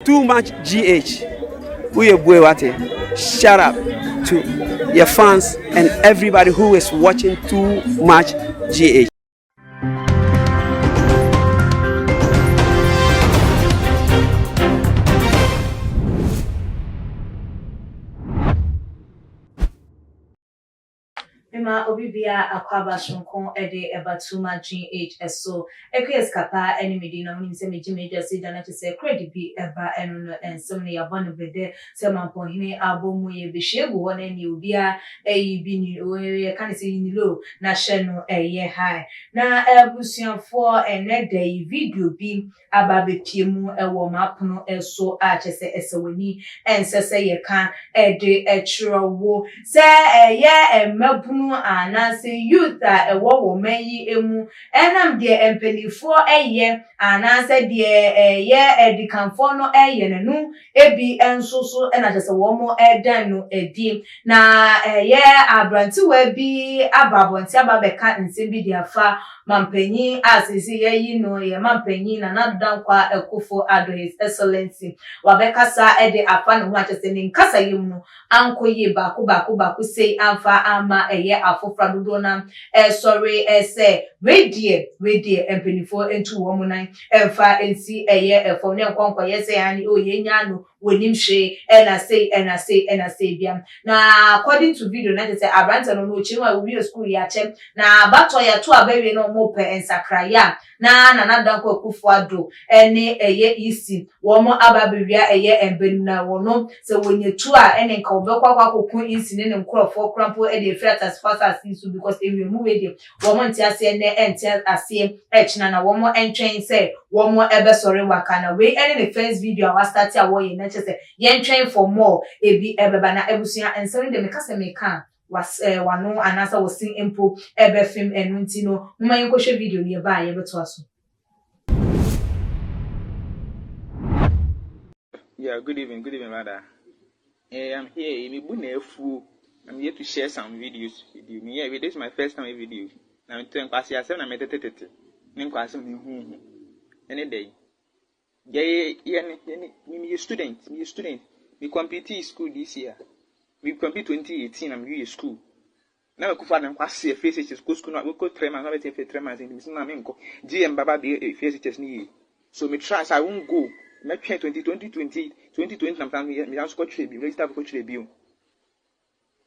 Too much GH. Shout out to your fans and everybody who is watching Too Much GH. Emma Obibia Aquaba Shonkon Ede Ebatuma GH so Ekes Kapa enemy no mean say major say dana to say credit be eba eno and some ne abon bede say mampon hine abomu ye be shegu won eni obia bi ni o kan say ni low na hye no high na ebusuafo ene dey video bi aba be piemu ewo mapono eso a chese esewani ensese ye kan ede echirowo say emabunu anase youth a ewo womanyi emu enam de empenifo anase de edikanfo no nenu ebi ensoso na chese wo mo edan no edi na abranti wa bi ababonti ababeka nsem bi de afa mampanyi asisi yi no ye mampanyi na nadankwa ekofo Addo His Excellency wabekasa ede afa no chese ni nkasa yim no ankoye baako say amfa ama afofra dodo na sorry say we empenifo entu wo munan emfa ensi efo ne nkwankwa say ani o yenya no wonim hwe na say bia na according to video na say abranta no no chinwa we school ya chem na bato ya to abawe no mo pe ensakraya na danko Akufo Addo ene isi wo mo ababewia embenim na wo no se wonyetu a ene nka obekwa akokun isi ne nkrofo krampo Thréatens fast as so because we move dey wo mo ntiase ne entia ase echina na wo mo entwen say wo mo ebesore waka na we ene the first video I start a wo ye na che say yen twen for more ebi ebeba na ebusia ensori de meka se meka was wano anasa was sing impo ebe film enunti no mma yen ko hwe video ne ba ye beto aso. Yeah, good evening, mother. I'm here. I'm here to share some videos with you. Yeah, this is my first time video. I'm telling you, I'm meditating. Any day. Me a student. We compete school this year. We compete 2018. I'm here school. Now I go for them class SHS school. Not we go 3 months. I wait 3 months. This na me go. GM Baba be SHS ni. So me try. I won't go. Me try 2020. Me just go trade. Me register for trade.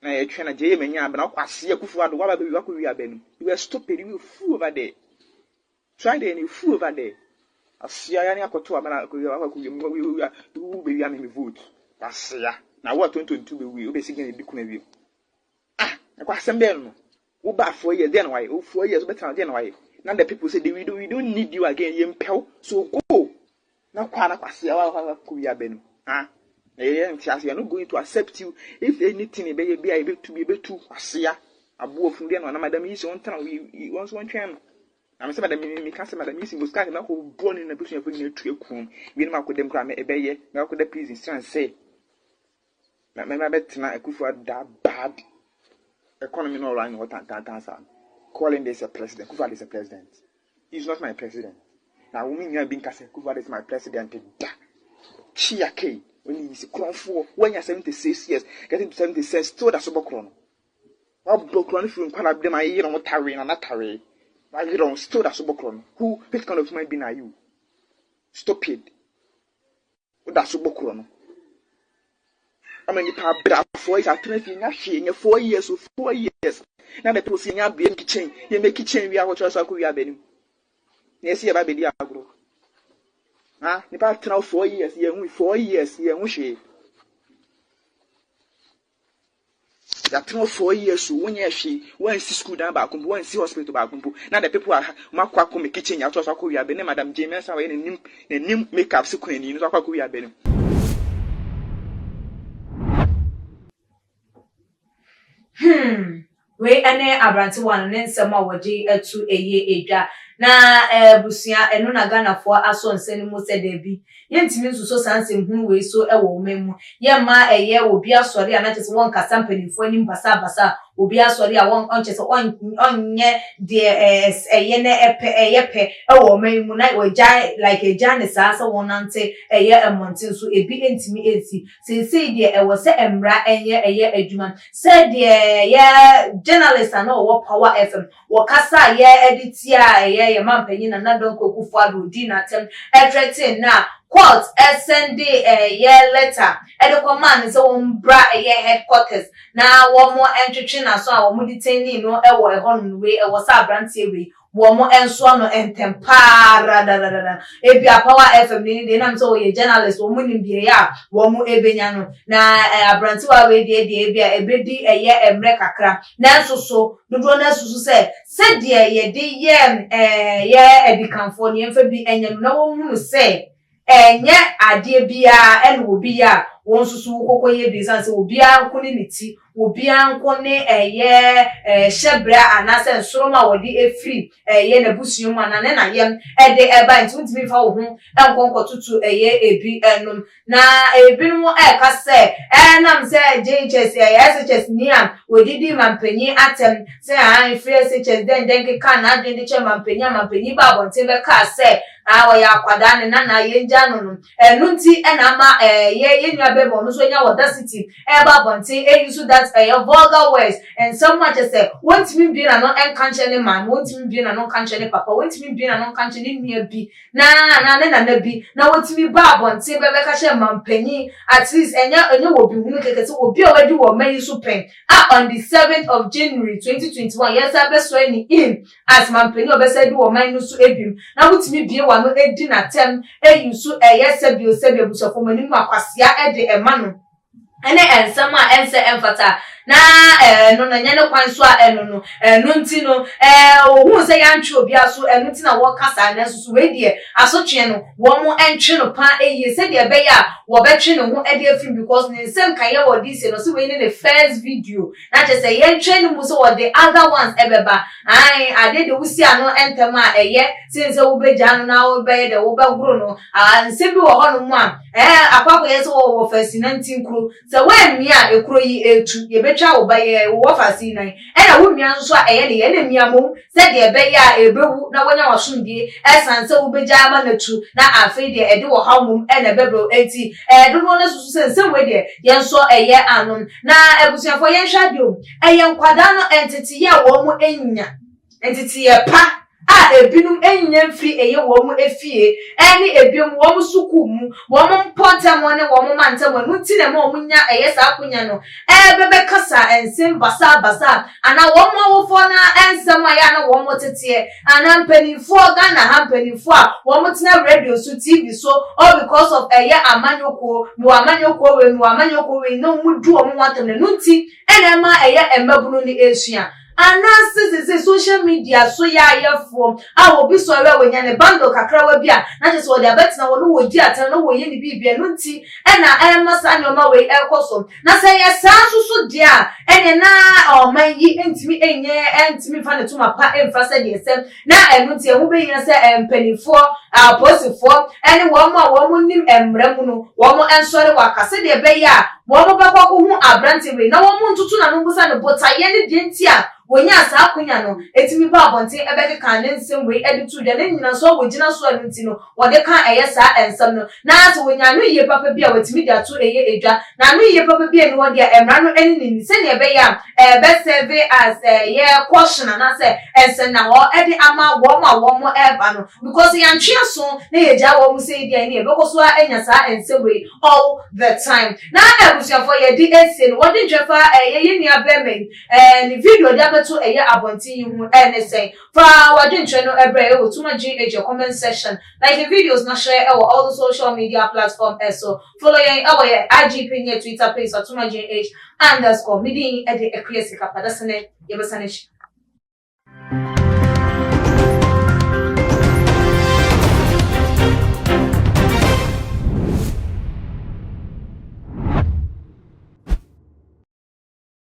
Na ye twa na je manya abena kwase Akufo Addo wa ba bi wakọ wi abenu. You were stupid, you fool over there. Try there and you fool over there. Asia ya ni akoto abena wakọ wi be wi am me vote. Asia na what 2022 be wi obe sigen di kuna wi. Na kwase mbe no. Wo ba 4 years then why? 4 years better then why? Now the people say we don't need you again yempel. So go. Na kwa na kwase wa ko wi abenu. We are not going to accept you if anything be able to be able to asia abo ofun de no na madam yi so ntan we once one twen na me say madam me can say madam yi singo scan na ko born na person afun na tu ekum we na makodem kra me ebeye na makoda prison strand say na me betina Akufo Addo bad economy no run what tan calling this a president. Akufo Addo is a president. He's not my president. Now women you being kase Akufo Addo is my president da chiake. When you see for when you're 76 years, getting to 76, still that's a bokron. What bokron if you can't them? I hear on what tarry and not tarry. I hear on still that's a bokron. Who, which kind of man be now you? Stupid. What that's a bokron? I mean, you have been 4 years, I'm 4 years, so 4 years. Now the people see you be in kitchen, you make kitchen, we are what you're so are being. Yes, you have a baby agro. The past 4 years, 4 years, that 4 years, when you see school down back, when see hospital back. Now the people are Makwa make kitchen, you also we have been Madam James and new makeup sequence, you know, we have been. We ane abranti wan ne nsema waje etu eye edwa na busia eno na Ghana fo aso nsani mu se da bi yentimi nsuso sansem hu we so ewo memu ye ma eye obi asori anachese won kasa mpanifo ani basa obi asori a won onchese onye de eye na epe ewo memu na oja like eja ne sasa wonante eye emontin so ebi entimi enti sei de ewo se emra eye adwuma se de ye journalist na wo Power FM wo kasa ye editia ye mampanyi na Donko Kufuado di na tem Thréatens na court send ye letter the command so bra ye headquarters na wo mo entwetwe na so a wo mo detain no e wo ehon we e wo sa brantie we wo mo enso no entempara da ebia Power FM ni de na so ye journalist wo mo nimbie ya wo mo ebenya no na abrantie wa we de ebia ebedi ye emre kakra na so dodo na susu se de ye de ye edikanfo ni emfa bi enyam na wo hunu se enye ade bia ene obi ya won susu kokoye bizan se obi ankone niti obi ankone shebra anase nsoroma wodi efri na busuom anane na yem ede eba ntimi fa wo hu enkonko tutu ebi enum na ebinum ka se nam se SHS SHS niam wodidi mampanyi atem se an free SHS den ke na den de che mampanyi ba bonte be ka se awo ya kwada ne na yenja no nunti na ma ye nwa bebo no so nya audacity ba bonte use that vulgar words and so much as say want me be na no enkanche ne man want me be na no kanche ne papa want me be na no kanche ne nua bi na bi na want me ba bonte be ka she mampanyi at least enya wo bi hunu keke se obi o wadi wo man so pen on the 7th of January 2021 yes abeso ni in as mampanyi obesa di wo man no so ebim na want me be wa no edi na tem eyusu sebio busofo mani mu akwasia ede emanu ene ensama ense emfata na no na nyane kwanso a no nti no ohun se yantwe obi aso nti na wo kasa na susu we die asotwe no wo mo entwe no pa se de be ya wo betwe no ho ede afim because ne nsem kan ye wo di se no se we ne the first video na che se yentwe no mu so wo the other ones ebeba ade de wusi ano entema since wo beja no na wo be de wo be guru no nsem bi wo ho no mu a akwakọ ye se wo first 19 kro se we mia ekro yi etu ye betwa wo ba ye wo fasi nan na wo mia nso a ne na mia mom se de be ya ebewu na wonya wasomdie esanse wo beja ama na tu na afi de ede wo ha mom na bebro enti dodo na susu sense we de ye nso anon na ebusuafo ye hwa de o nkwada no entity ye wo mo enya entity ye pa ebinum enya mfiri wo mu efie ene ebium wo mu suku mu wo mu mpontem ne wo mu mantem no ti na mo munya sa akunya no bebe kasa ensem basa ana wo mu wo fo na ensem aya na wo mu tete ana mpanifo Ghana ha mpanifo a wo mu tena radio so TV so all because of amanyoko we no mu du wo mu watem no ti ene ma embabunu ni esua anansi social media so ya form obi so we wenya ne bando kakra wa bia na je so de abetina wo no wo di atan no wo ye ni bibia no nti na masa nyoma we ekoso na se ye sansu so dia na oman yi entimi entimi fa ne tuma pa emfa se de sem na enu ti hu be yin se empanifo aposifo wo mo nim emramu no wo mo ensore wakase de be ya wo mo be kwa hu abrante we na wo mo ntutu na no busa ne botaye ne de ntia wonya sa akunya no etimi ba abonte ebeke kan ne nsem we editu de ne nyina so wogina so anu nti no wode kan sa ensem no na so wonya no ye papa bia wetimi de ato edwa na no ye papa bia ni wode emra no eni ni se ne be ya be serve as ye caution na se ensen na ho edi ama wo mo eba no because yan twa so na ye ja wo mu se dia ni e be ko so enya sa ensem we all the time na ebusuafo ye di ese no wode dwefa ye ni abemen ni video de to abonti hu say for wadwintwe no ebre wo tuma GH your comment section like the videos na share all the social media platform so follow your IGP Twitter page tuma GH _ midi ede ekwesi kapada sene yebesane